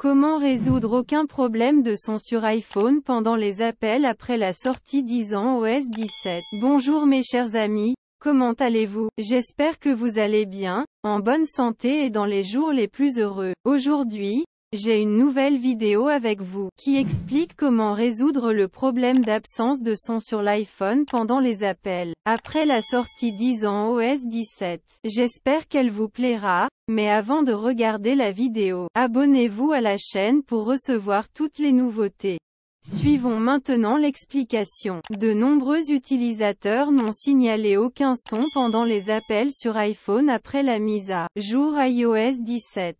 Comment résoudre aucun problème de son sur iPhone pendant les appels après la sortie d'iOS 17? Bonjour mes chers amis, comment allez-vous? J'espère que vous allez bien, en bonne santé et dans les jours les plus heureux. Aujourd'hui, j'ai une nouvelle vidéo avec vous, qui explique comment résoudre le problème d'absence de son sur l'iPhone pendant les appels, après la sortie d'iOS 17. J'espère qu'elle vous plaira, mais avant de regarder la vidéo, abonnez-vous à la chaîne pour recevoir toutes les nouveautés. Suivons maintenant l'explication. De nombreux utilisateurs n'ont signalé aucun son pendant les appels sur iPhone après la mise à jour iOS 17.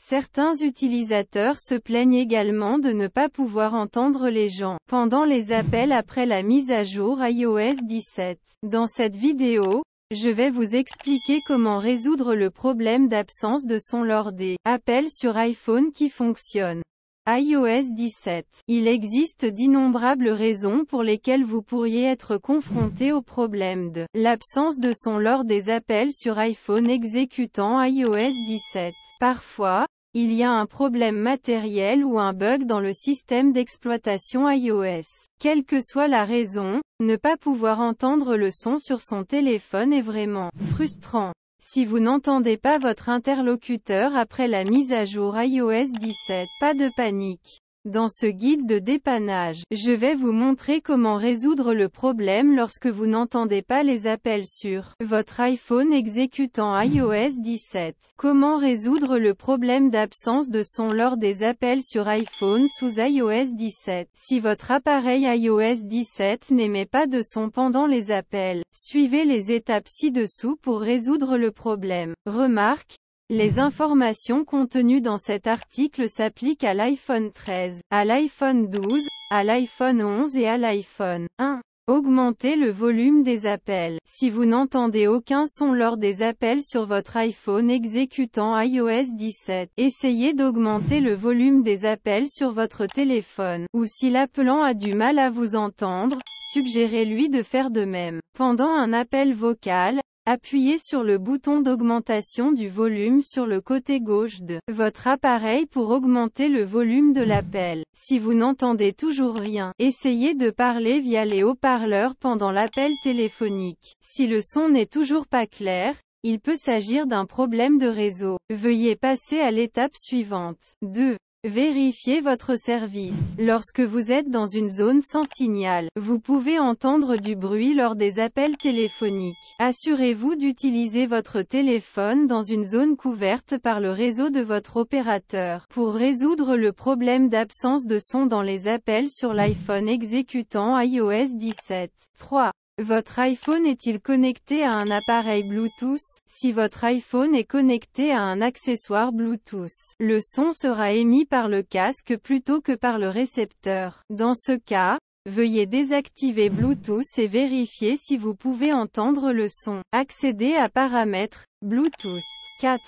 Certains utilisateurs se plaignent également de ne pas pouvoir entendre les gens pendant les appels après la mise à jour iOS 17. Dans cette vidéo, je vais vous expliquer comment résoudre le problème d'absence de son lors des appels sur iPhone qui fonctionnent. iOS 17. Il existe d'innombrables raisons pour lesquelles vous pourriez être confronté au problème de l'absence de son lors des appels sur iPhone exécutant iOS 17. Parfois, il y a un problème matériel ou un bug dans le système d'exploitation iOS. Quelle que soit la raison, ne pas pouvoir entendre le son sur son téléphone est vraiment frustrant. Si vous n'entendez pas votre interlocuteur après la mise à jour iOS 17, pas de panique. Dans ce guide de dépannage, je vais vous montrer comment résoudre le problème lorsque vous n'entendez pas les appels sur votre iPhone exécutant iOS 17. Comment résoudre le problème d'absence de son lors des appels sur iPhone sous iOS 17. Si votre appareil iOS 17 n'émet pas de son pendant les appels, suivez les étapes ci-dessous pour résoudre le problème. Remarque: les informations contenues dans cet article s'appliquent à l'iPhone 13, à l'iPhone 12, à l'iPhone 11 et à l'iPhone 1. Augmentez le volume des appels. Si vous n'entendez aucun son lors des appels sur votre iPhone exécutant iOS 17, essayez d'augmenter le volume des appels sur votre téléphone. Ou si l'appelant a du mal à vous entendre, suggérez-lui de faire de même. Pendant un appel vocal, appuyez sur le bouton d'augmentation du volume sur le côté gauche de votre appareil pour augmenter le volume de l'appel. Si vous n'entendez toujours rien, essayez de parler via les haut-parleurs pendant l'appel téléphonique. Si le son n'est toujours pas clair, il peut s'agir d'un problème de réseau. Veuillez passer à l'étape suivante. 2. Vérifiez votre service. Lorsque vous êtes dans une zone sans signal, vous pouvez entendre du bruit lors des appels téléphoniques. Assurez-vous d'utiliser votre téléphone dans une zone couverte par le réseau de votre opérateur. Pour résoudre le problème d'absence de son dans les appels sur l'iPhone exécutant iOS 17. 3. Votre iPhone est-il connecté à un appareil Bluetooth? Si votre iPhone est connecté à un accessoire Bluetooth, le son sera émis par le casque plutôt que par le récepteur. Dans ce cas, veuillez désactiver Bluetooth et vérifier si vous pouvez entendre le son. Accédez à Paramètres, Bluetooth. 4.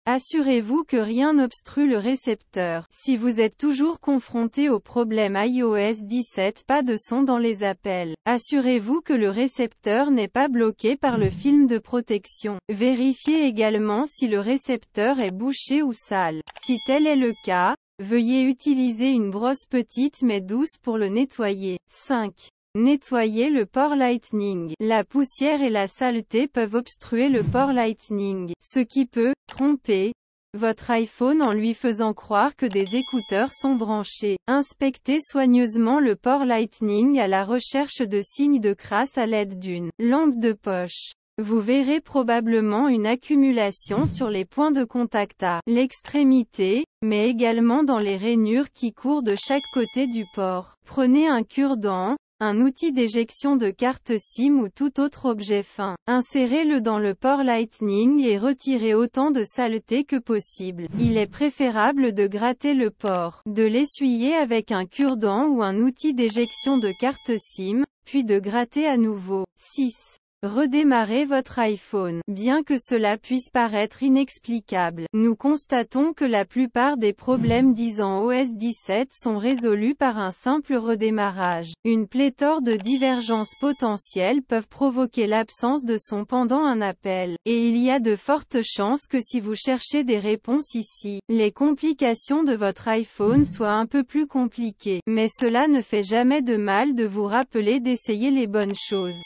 Assurez-vous que rien n'obstrue le récepteur. Si vous êtes toujours confronté au problème iOS 17, pas de son dans les appels. Assurez-vous que le récepteur n'est pas bloqué par le film de protection. Vérifiez également si le récepteur est bouché ou sale. Si tel est le cas, veuillez utiliser une brosse petite mais douce pour le nettoyer. 5. Nettoyez le port Lightning. La poussière et la saleté peuvent obstruer le port Lightning, ce qui peut tromper votre iPhone en lui faisant croire que des écouteurs sont branchés. Inspectez soigneusement le port Lightning à la recherche de signes de crasse à l'aide d'une lampe de poche. Vous verrez probablement une accumulation sur les points de contact à l'extrémité, mais également dans les rainures qui courent de chaque côté du port. Prenez un cure-dent, un outil d'éjection de carte SIM ou tout autre objet fin. Insérez-le dans le port Lightning et retirez autant de saleté que possible. Il est préférable de gratter le port, de l'essuyer avec un cure-dent ou un outil d'éjection de carte SIM, puis de gratter à nouveau. 6. Redémarrez votre iPhone. Bien que cela puisse paraître inexplicable, nous constatons que la plupart des problèmes disant OS 17 sont résolus par un simple redémarrage. Une pléthore de divergences potentielles peuvent provoquer l'absence de son pendant un appel, et il y a de fortes chances que si vous cherchez des réponses ici, les complications de votre iPhone soient un peu plus compliquées. Mais cela ne fait jamais de mal de vous rappeler d'essayer les bonnes choses.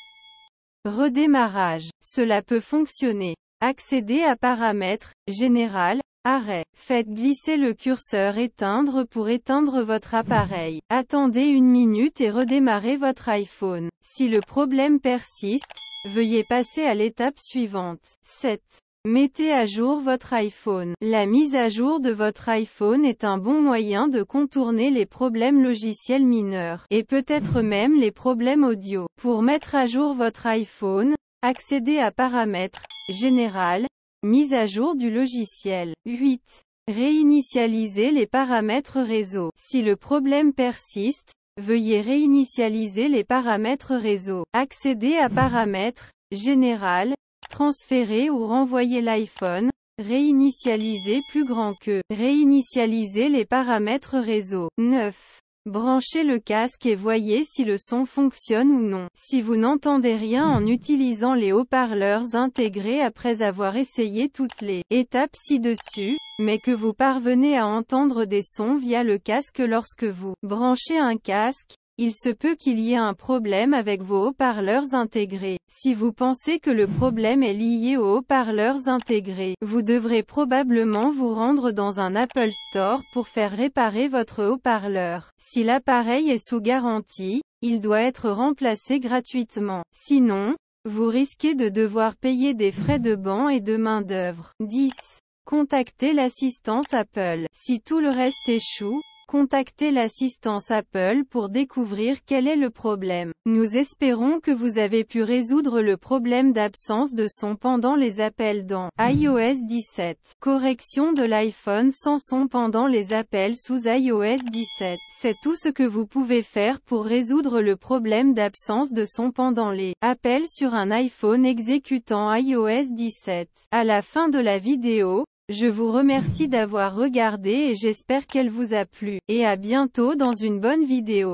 Redémarrage. Cela peut fonctionner. Accédez à Paramètres, Général, Arrêt. Faites glisser le curseur Éteindre pour éteindre votre appareil. Attendez 1 minute et redémarrez votre iPhone. Si le problème persiste, veuillez passer à l'étape suivante. 7. Mettez à jour votre iPhone. La mise à jour de votre iPhone est un bon moyen de contourner les problèmes logiciels mineurs, et peut-être même les problèmes audio. Pour mettre à jour votre iPhone, accédez à Paramètres, Général, Mise à jour du logiciel. 8. Réinitialiser les paramètres réseau. Si le problème persiste, veuillez réinitialiser les paramètres réseau. Accédez à Paramètres, Général, Transférer ou renvoyer l'iPhone, réinitialiser plus grand que, réinitialiser les paramètres réseau. 9. Branchez le casque et voyez si le son fonctionne ou non. Si vous n'entendez rien en utilisant les haut-parleurs intégrés après avoir essayé toutes les étapes ci-dessus, mais que vous parvenez à entendre des sons via le casque lorsque vous branchez un casque, il se peut qu'il y ait un problème avec vos haut-parleurs intégrés. Si vous pensez que le problème est lié aux haut-parleurs intégrés, vous devrez probablement vous rendre dans un Apple Store pour faire réparer votre haut-parleur. Si l'appareil est sous garantie, il doit être remplacé gratuitement. Sinon, vous risquez de devoir payer des frais de banc et de main-d'œuvre. 10. Contactez l'assistance Apple. Si tout le reste échoue, contactez l'assistance Apple pour découvrir quel est le problème. Nous espérons que vous avez pu résoudre le problème d'absence de son pendant les appels dans iOS 17. Correction de l'iPhone sans son pendant les appels sous iOS 17. C'est tout ce que vous pouvez faire pour résoudre le problème d'absence de son pendant les appels sur un iPhone exécutant iOS 17. À la fin de la vidéo, je vous remercie d'avoir regardé et j'espère qu'elle vous a plu. Et à bientôt dans une bonne vidéo.